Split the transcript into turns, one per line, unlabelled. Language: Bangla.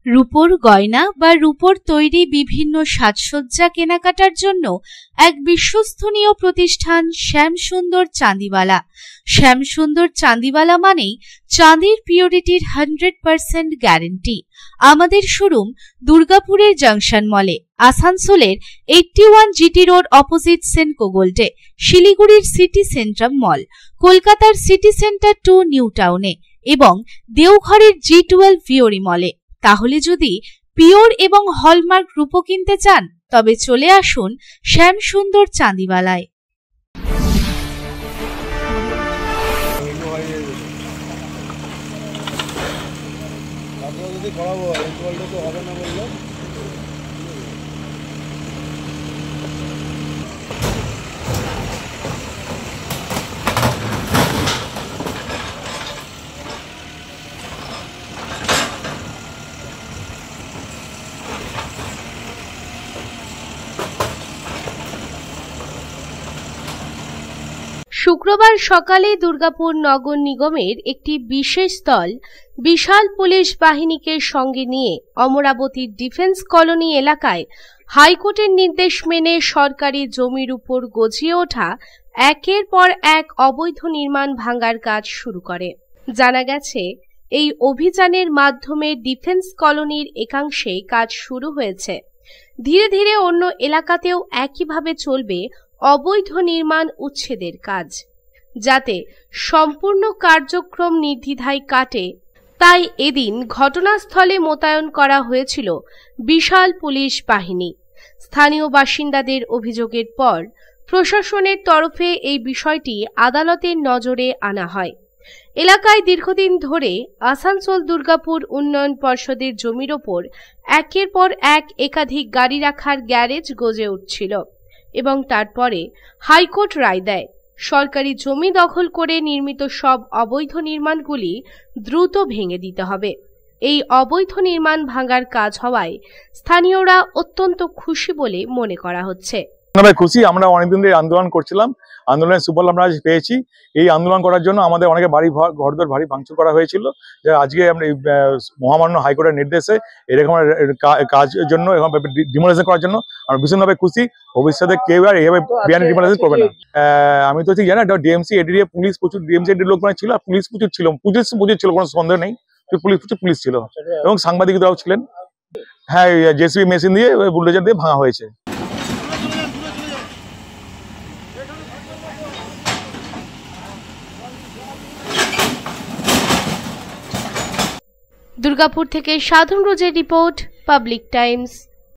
রূপোর গয়না বা রূপোর তৈরি বিভিন্ন সাজসজ্জা কেনাকাটার জন্য এক বিশ্বস্তনীয় প্রতিষ্ঠান শ্যামসুন্দর চাঁদিওয়ালা। শ্যামসুন্দর চাঁদিওয়ালা মানেই চাঁদির পিওরিটির 100% গ্যারেন্টি। আমাদের শোরুম দুর্গাপুরের জংশন মলে, আসানসোলের 81 জিটি রোড অপোজিট সেনকো গোল্ডে, শিলিগুড়ির সিটি সেন্ট্রাম মল, কলকাতার সিটি সেন্টার 2 নিউ টাউনে এবং দেওঘরের G12 ভিওরি মলে। তাহলে যদি পিওর এবং হলমার্ক রূপো কিনতে চান তবে চলে আসুন শ্যামসুন্দর চাঁদিওয়ালায়।
শুক্রবার সকালে দুর্গাপুর নগর নিগমের একটি বিশেষ দল বিশাল পুলিশ বাহিনীকে সঙ্গে নিয়ে অমরাবতীর ডিফেন্স কলোনি এলাকায় হাইকোর্টের নির্দেশ মেনে সরকারি জমির উপর গজিয়ে ওঠা একের পর এক অবৈধ নির্মাণ ভাঙার কাজ শুরু করে। জানা গেছে, এই অভিযানের মাধ্যমে ডিফেন্স কলোনির একাংশে কাজ শুরু হয়েছে। ধীরে ধীরে অন্য এলাকাতেও একইভাবে চলবে অবৈধ নির্মাণ উচ্ছেদের কাজ, যাতে সম্পূর্ণ কার্যক্রম নির্দ্বিধায় কাটে। তাই এদিন ঘটনাস্থলে মোতায়েন করা হয়েছিল বিশাল পুলিশ বাহিনী। স্থানীয় বাসিন্দাদের অভিযোগের পর প্রশাসনের তরফে এই বিষয়টি আদালতের নজরে আনা হয়। এলাকায় দীর্ঘদিন ধরে আসানসোল দুর্গাপুর উন্নয়ন পর্ষদের জমির ওপর একের পর এক একাধিক গাড়ি রাখার গ্যারেজ গজে উঠছিল এবং তারপরে হাইকোর্ট রায় দেয় সরকারি জমি দখল করে নির্মিত সব অবৈধ নির্মাণগুলি দ্রুত ভেঙে দিতে হবে। এই অবৈধ নির্মাণ ভাঙার কাজ হওয়ায় স্থানীয়রা অত্যন্ত খুশি বলে মনে করা হচ্ছে।
খুশি, আমরা অনেকদিন ধরে আন্দোলন করছিলাম, আন্দোলনের সুফল আমরা আজ পেয়েছি। এই আন্দোলন করার জন্য আমাদের অনেকে ঘরদোর ভারী ভাঙচুর করা হয়েছিল। যে আজকে আমরা মহামান্য হাইকোর্টের নির্দেশে এরকম কাজের জন্য ডিমোলিশন করার জন্য আমরা ভীষণভাবে খুশি। ভবিষ্যতে কেউ আর এইভাবে বিয়ানি ডিমোলিশন করবে না। আমি তো ঠিক জানি না, ডিএমসি এডিএ পুলিশ প্রচুর, ডিএমসি এডির লোক ছিল, পুলিশ প্রচুর ছিল, পুলিশ ছিল, কোনো সন্দেহ নেই, পুলিশ ছিল এবং সাংবাদিকরাও ছিলেন। হ্যাঁ, জেসিবি মেশিন দিয়ে বুলডোজার দিয়ে ভাঙা হয়েছে।
দুর্গাপুর থেকে সাধন রোজের রিপোর্ট, পাবলিক টাইমস।